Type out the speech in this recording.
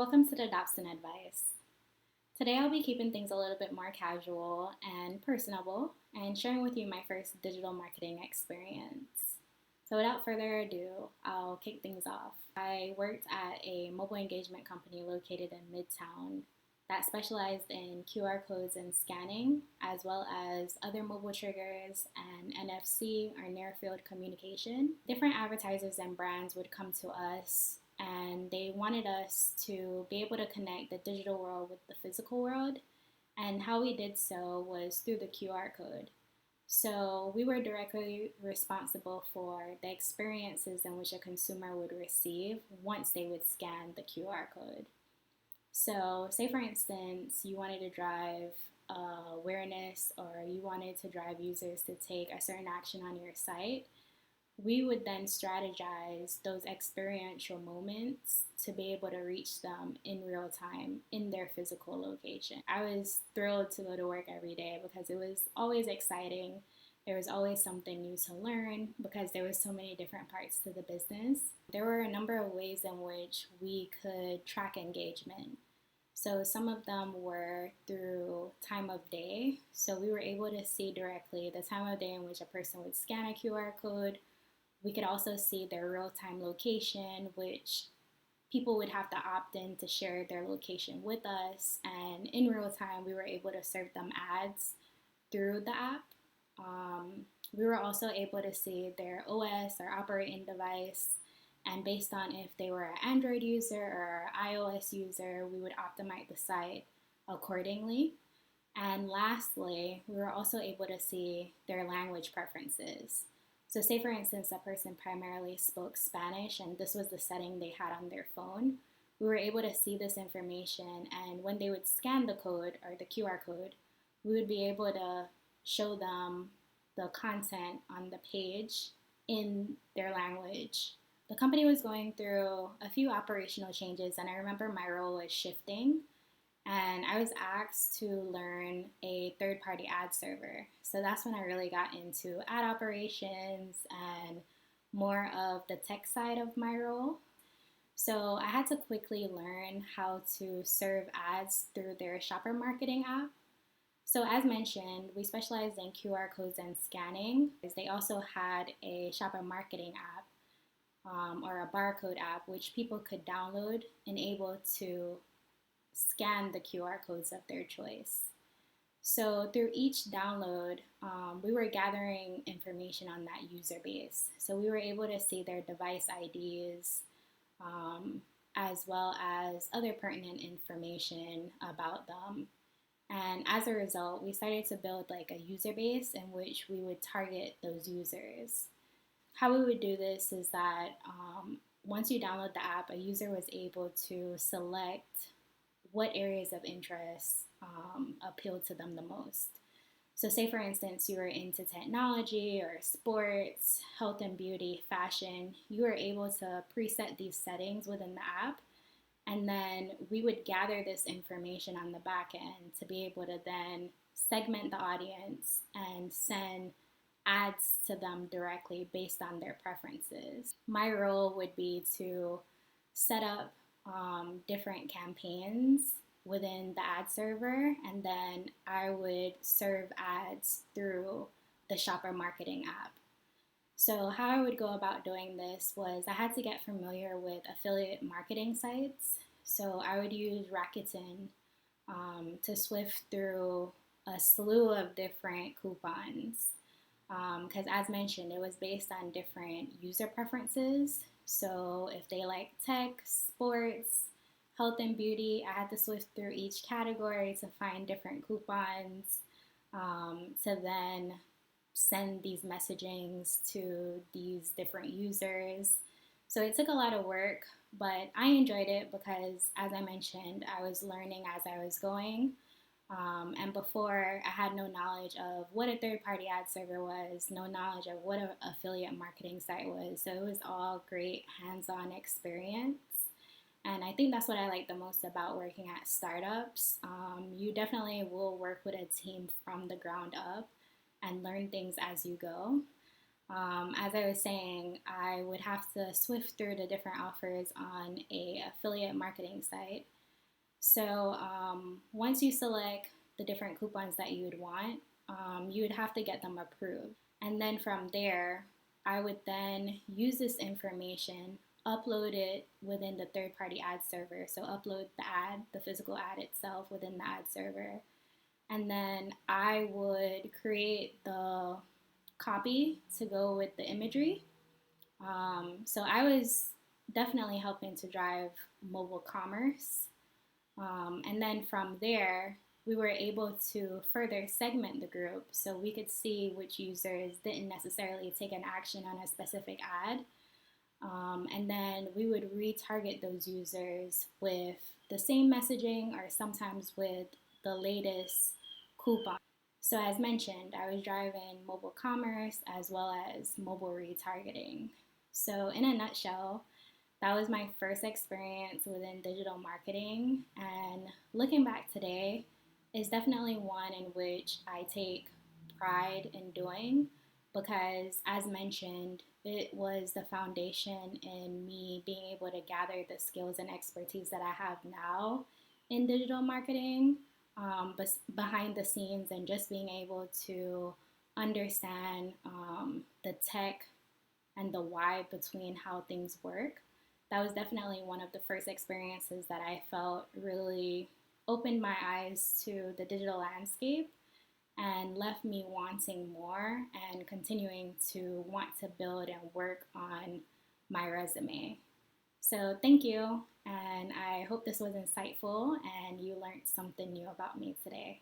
Welcome to Thedobsonadvice. Today I'll be keeping things a little bit more casual and personable and sharing with you my first digital marketing experience. So without further ado, I'll kick things off. I worked at a mobile engagement company located in Midtown that specialized in QR codes and scanning, as well as other mobile triggers and NFC or near field communication. Different advertisers and brands would come to us and they wanted us to be able to connect the digital world with the physical world. And how we did so was through the QR code. So we were directly responsible for the experiences in which a consumer would receive once they would scan the QR code. So, say for instance, you wanted to drive awareness or you wanted to drive users to take a certain action on your site, we would then strategize those experiential moments to be able to reach them in real time in their physical location. I was thrilled to go to work every day because it was always exciting. There was always something new to learn because there were so many different parts to the business. There were a number of ways in which we could track engagement. So some of them were through time of day. So we were able to see directly the time of day in which a person would scan a QR code. We could also see their real-time location, which people would have to opt in to share their location with us. And in real time, we were able to serve them ads through the app. We were also able to see their OS or operating device. And based on if they were an Android user or an iOS user, we would optimize the site accordingly. And lastly, we were also able to see their language preferences. So say for instance, a person primarily spoke Spanish and this was the setting they had on their phone. We were able to see this information, and when they would scan the code or the QR code, we would be able to show them the content on the page in their language. The company was going through a few operational changes, and I remember my role was shifting. And I was asked to learn a third-party ad server. So that's when I really got into ad operations and more of the tech side of my role. So I had to quickly learn how to serve ads through their shopper marketing app. So as mentioned, we specialized in QR codes and scanning. They also had a shopper marketing app or a barcode app, which people could download and able to scan the QR codes of their choice. So through each download, we were gathering information on that user base. So we were able to see their device IDs, as well as other pertinent information about them. And as a result, we started to build like a user base in which we would target those users. How we would do this is that once you download the app, a user was able to select what areas of interest appealed to them the most. So say for instance, you were into technology or sports, health and beauty, fashion, you were able to preset these settings within the app. And then we would gather this information on the back end to be able to then segment the audience and send ads to them directly based on their preferences. My role would be to set up different campaigns within the ad server, and then I would serve ads through the shopper marketing app. So how I would go about doing this was I had to get familiar with affiliate marketing sites. So I would use Rakuten to swift through a slew of different coupons. Because as mentioned, it was based on different user preferences. So if they like tech, sports, health and beauty, I had to swift through each category to find different coupons to then send these messagings to these different users. So it took a lot of work, but I enjoyed it because, as I mentioned, I was learning as I was going. And before, I had no knowledge of what a third-party ad server was, no knowledge of what an affiliate marketing site was. So it was all great hands-on experience. And I think that's what I like the most about working at startups. You definitely will work with a team from the ground up and learn things as you go. As I was saying, I would have to swift through the different offers on a affiliate marketing site. So once you select the different coupons that you would want, you would have to get them approved. And then from there, I would then use this information, upload it within the third party ad server. So upload the ad, the physical ad itself within the ad server. And then I would create the copy to go with the imagery. So I was definitely helping to drive mobile commerce. And then from there, we were able to further segment the group so we could see which users didn't necessarily take an action on a specific ad. And then we would retarget those users with the same messaging or sometimes with the latest coupon. So, as mentioned, I was driving mobile commerce as well as mobile retargeting. So, in a nutshell, that was my first experience within digital marketing. And looking back today is definitely one in which I take pride in doing because, as mentioned, it was the foundation in me being able to gather the skills and expertise that I have now in digital marketing, but behind the scenes, and just being able to understand the tech and the why between how things work. That was definitely one of the first experiences that I felt really opened my eyes to the digital landscape and left me wanting more and continuing to want to build and work on my resume. So, thank you, and I hope this was insightful and you learned something new about me today.